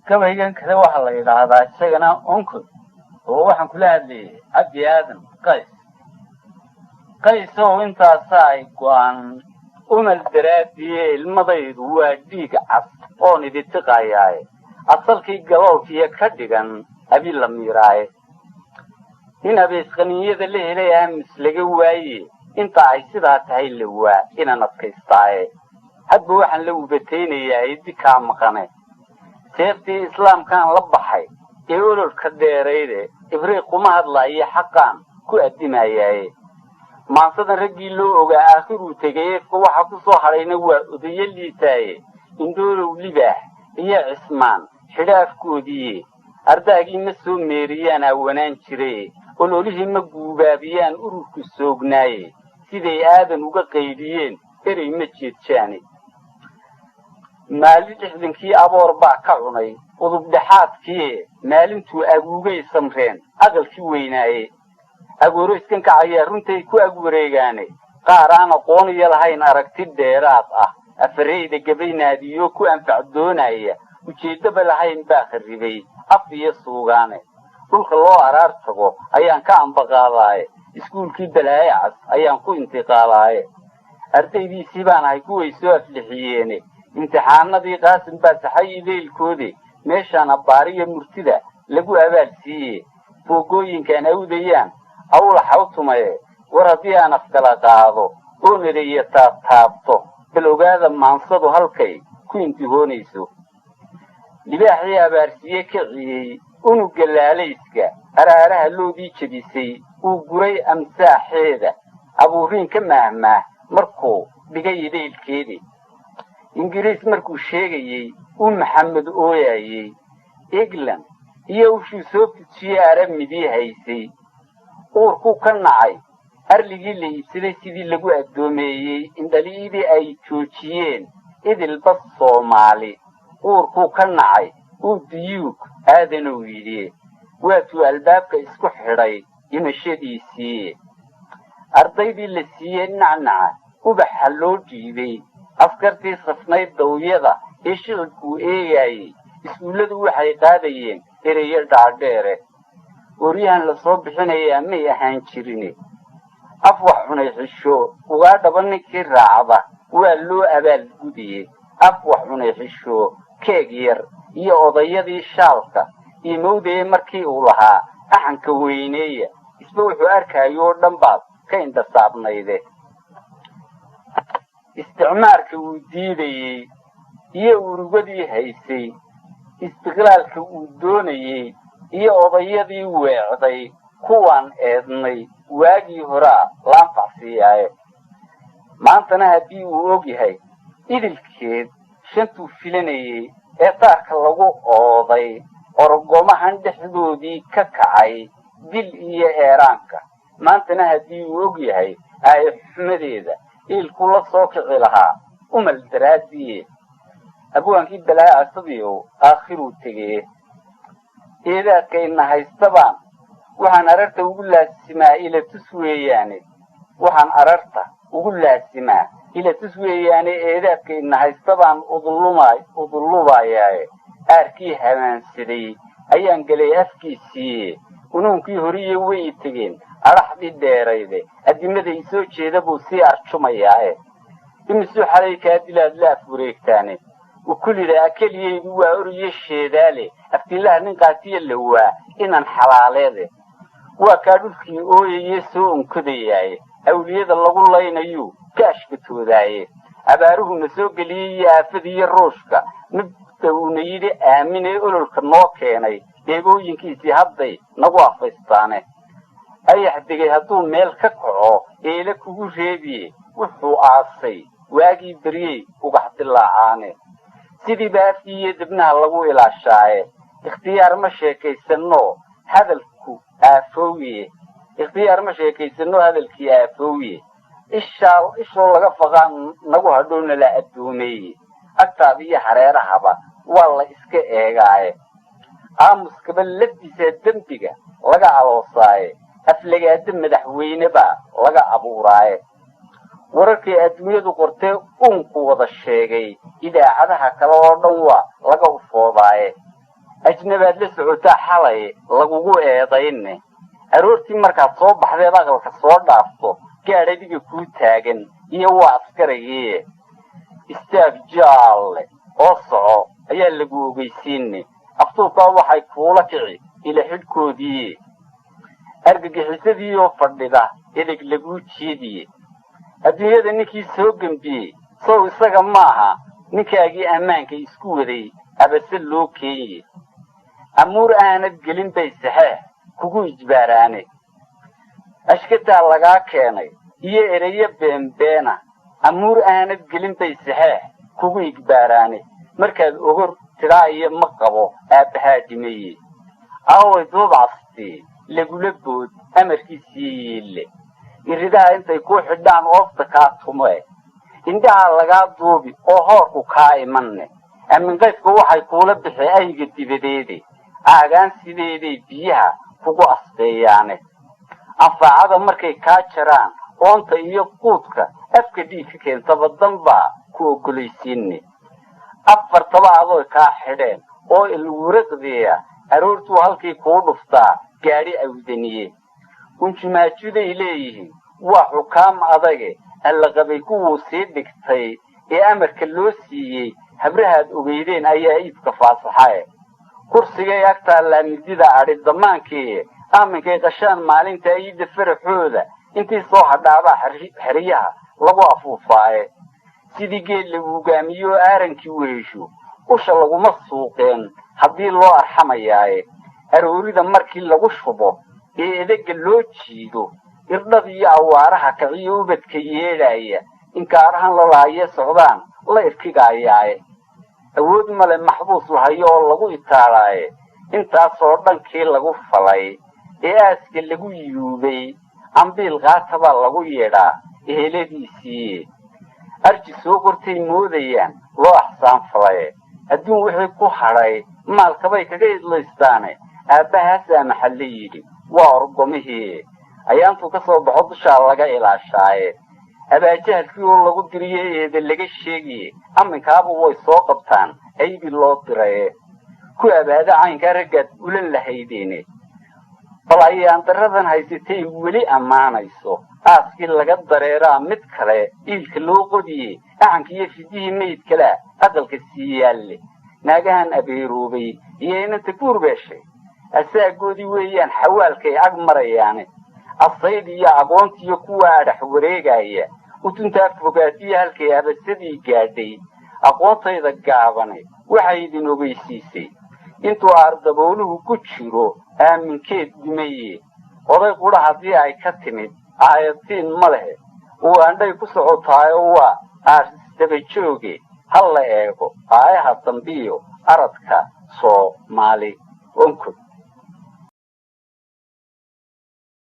gabaygan kale waxaa la yidhaahdaa isagana onkod oo waxaan kula hadlayay cabdi aadan qaysow intaasaa ay go'an umal daraadiye ilmadaydu waa dhiig cas oon iditiqayaaye asalkii galoolkiiyo ka dhigan abi la miiraaye in abeesqaninyada la helay aamis laga waaye inta ay sidaa tahay la waa inaan adkaystaaye hadba waxaan la ubataynayaa idikaa maqane seeftii islaamkaan la baxay ee ololka dheerayde ibriiquma hadlaayo xaqaan ku addimayaaye maansadan raggii loo ogaa aakhiruu tegay eefka waxa ku soo hadhayna waa odayo liitaaye indhoolow libaax iyo cismaan xidhaafkoodiiye ardaagii ma soo meeriyaan aawanaan jire ololihii ma guubaabiyaan ururku soognaaye siday aadan uga qaydhiyeen erey ma jeedjaane maalin lixdankii aboor baa ka cunay udubdhexaadkiie maalintuu aguugay samreen aqalkii weynaaye agooro iskan kacayaa runtay ku ag wareegaane qaar aan aqooniyo lahayn aragti dheeraad ah afareyda gabaynaadiyo ku anfacdoonaya ujeeddaba lahayn baa kharribay af iyo suugaane dhulka loo araar tago ayaan ka ambaqaadaaye iskuulkii balaaye cas ayaan ku intiqaalaaye ardaydiisii baan ahay kuway soo aflixiyeene imtixaanadii qaasim baa saxay idaylkoode meeshaan abbaariyo murtida lagu abaal siiye foogooyinkaan awdayaan awla xawtumaye war haddii aan afkala qaado oo nereeya taabtaabto bal ogaada maansadu halkay ku intihoonayso libaaxii abaarsiye kiciyey unugga laalayska araaraha loodii jebisay uu guray amsaaxeeda abuuriin ka maahmaah markuu dhigay idaylkeedii ingiriis markuu sheegayey uu maxamed ooyaayey england iyo ushuu soo fujiyey aramidii haysay uurkuu ka nacay arligii la iibsaday sidii lagu addoomeeyey indhaliidii ay joojiyeen idilba soomaali uurkuu ka nacay uu diyuug aadanow yidhi waatuu albaabka isku xidhay dhimashadiisii ardaydii la siiyey nacnaca ubaxa loo dhiibay askartii safnayd dawyada ee shicibkuu eegaayey iskuulladu waxay qaadayeen ereyo dhaadheere waryahan la soo bixinayaa may ahaan jirine af wax cunay xisho ugaa dhaba ninkii raacda waa loo abaalgudiye af wax cunay xisho keeg yar iyo odayadii shaalka iyo mawdaye markii uu lahaa axanka weyneeya isba wuxuu arkaayo oo dhan baad ka indhasaabnayde isticmaarka uu diidayey iyo urugadii haysay istiqlaalka uu doonayey iyo odayadii weecday kuwaan eednay waagii horaa laanfacsiiyaaye maantana haddii uu og yahay idilkeed shantuu filanayey ee taarka lagu ooday orogomahan dhexdoodii ka kacay dil iyo eeraanka maantana haddii uu og yahay aayaxumadeeda iilku la soo kici lahaa umal daraadiye abwaankii balaaye asadiiow aakhiruu tegee eedaadkayna haystabaan waxaan ararta ugu laasimaa ilatus weeyaane eedaadkayna haystabaan udullubayaaye aarkii hamaansaday ayaan galay afkiisiiye unuunkii horiye way tegeen adhaxdii dheerayde addimaday soo jeeda buu sii arjumayaae imisuu xalay kaa dilaad la af wareegtaane ukulidha akeliyeydu waa oriyo sheedaale aftilaha nin qaatiya la waa inaan xalaaleede waa kaa dhulkii ooyaye soo onkodayaaye awliyada lagu laynayuu ka ashkatoodaaye abaaruhuna soo geliyey iyo aafadiiyo ruushka midda uuna yidhi aaminee ololka noo keenay eegooyinkiisii hadday nagu afaystaane ayax degay hadduu meel ka kaco eele kugu reebiye wuxuu aasay waagii beryey ugax dilaacaane sidii ba afkii iyo dibnaha lagu ilaashaaye ikhtiyaar ma sheekaysanno hadalkii aafoowiye ishoo laga faqaa nagu hadhowna la addoomeeye agtaada iyo hareerahaba waa la iska eegaaye aamuskaba lafdiisa dembiga laga aloosaaye aflagaada madaxweyne baa laga abuuraaye wararkay adduunyadu qortee uunku wada sheegay idaacadaha kale oo dhan waa laga ufoodaaye ajnabaad la socotaa xalay lagugu eedayne aroortii markaad soo baxdeed aqalka soo dhaafto gaadh adiga kuu taagan iyo waa askarayee istaag jaalle oo soco ayaa lagu ogeysiine aftuubkaa waxay kuula kici ila xidhkoodii argagixisadii oo fadhida edeg laguu jeediye adduunyada ninkii soo gembiyey sow isaga maaha ninkaagii ammaanka isku waday abase loo keenye amuur aanad gelin bay saxeex kugu ijbaaraane ashkataa lagaa keenay iyo ereyo beenbeena amuur aanad gelin bay saxeex kugu igbaaraane markaad ogor tidhaa iyo ma qabo aabbahaa dhimaye aaway duubcastii lagula bood amarkiisii yiille iridaha intay kuu xidhaan oofta kaa tume indhaha lagaa duubi oo hoorku kaa imanne aaminqaydku waxay kuula bixi ayga dibadeede aagaan sideeday biyaha kugu asteeyaane anfaacada markay kaa jaraan oonta iyo quudka afka dhiig ka keentaba danbaa ku oggolaysiinne afartaba adoo kaa xidheen oo ilwuriqdiya aroortuu halkii kuu dhuftaa gaadhi awdaniye unjumaajuday leeyihiin waa xukaam adage allaqabay kuwuu sii dhigtay ee amarka loo siiyey habrahaad ogeydeen ayaa iibka faasaxae kursigay agtaallaa midida adhi damaankii aaminkay qashaan maalinta iidda faraxooda intii soo hadhaabaa xeryaha lagu afuufaaye sidii geed lagu hogaamiyo oo aarankii wehesho usha laguma suuqeen haddii loo arxamayaaye aroorida markii lagu shubo ee edegga loo jiido irdhada iyo awaaraha kaciyo ubadka yeedhaaya inkaarahan lalaaye socdaan la irkigayaaye awood male maxbuus lahayo oo lagu itaalaaye intaasoo dhankii lagu falay ee aaska lagu yuubay ambiil qaatabaa lagu yeedhaa eheladiisiiye arji soo qortay moodayaan loo axsaan falaye adduun wixii ku hadhay maalkabay kaga idlaystaane aabbahaasaa maxalle yidhi waa orgomihii ayaantuu ka soo baxo dushaa laga ilaashaaye abaajahalkii oo lagu diriye eeda laga sheegaye aminkaaba way soo qabtaan aybi loo diraye ku abaada caynkaa raggaad ulan lahaydeene bal ayaan daradan haysatay weli ammaanayso aaskii laga dareeraa mid kale iilka loo qodiye axankiiyo fidihii maydkalaa aqalka sii yaalle naagahan abeeroobay iyo inanta guur beeshay asaagoodii weeyaan xawaalkay ag marayaane asayd iyo agoontiiyo kuwa adhax wareegaya utuntaa fogaatiyo halkay abasadii gaadhay aqoontayda gaabane waxay idin ogeysiisay intuu aardabooluhu ku jiro aaminkeed dhimaye oday qudha haddii ay ka timid aayatiin ma lehe uu andhay ku socotaayo waa aarsdabajooge ha la eego aayaha dambiyo aradka soomaali onkod